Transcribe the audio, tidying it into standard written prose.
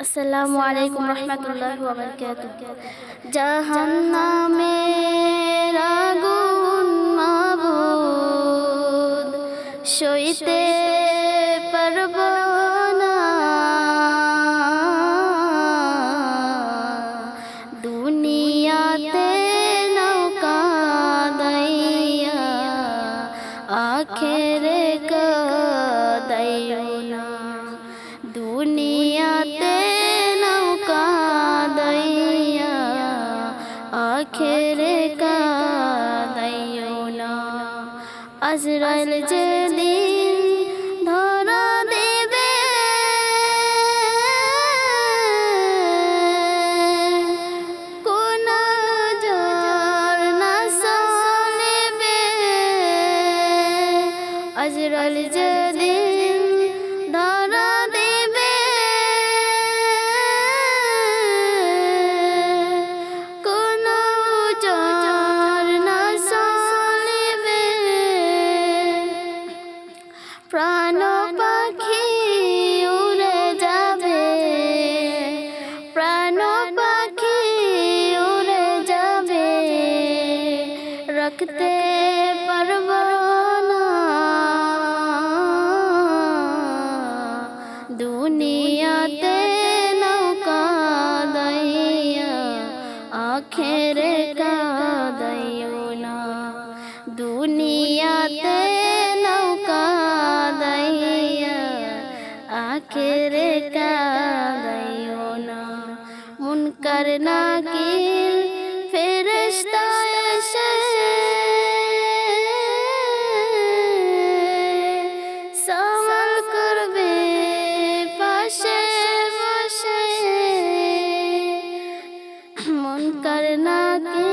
আসসালামু আলাইকুম রহমতুল্লাহি ওয়া বারাকাতুহু। জাহান্নামের আগুন মাবুদ সইতে পারব না, দুনিয়াতে নৌকা দাইয়া আখেরে কাদাইও না, দুনিয়াতে নৌকা দাইয়া আখেরে কাদাইও না। আজরাইল যেদিন ধরা দেবে কোন জন না চলিবে, আজরাইল যেদিন ধরা দেবে কোন জন না চলিবে, প্রাণ পাখি উড়ে যাবে, প্রাণ পাখি উড়ে যাবে, রাখতে পারব না, দুনিয়াতে নৌকা দাইয়া আখেরে কাদাইও না, দুনিয়াতে নৌকা দাইয়া আখেরে কাদাইও না। মুনকার নাকির ফেরেশতা এসে সওয়াল করবে পাশে বসে, মুনকার নাকির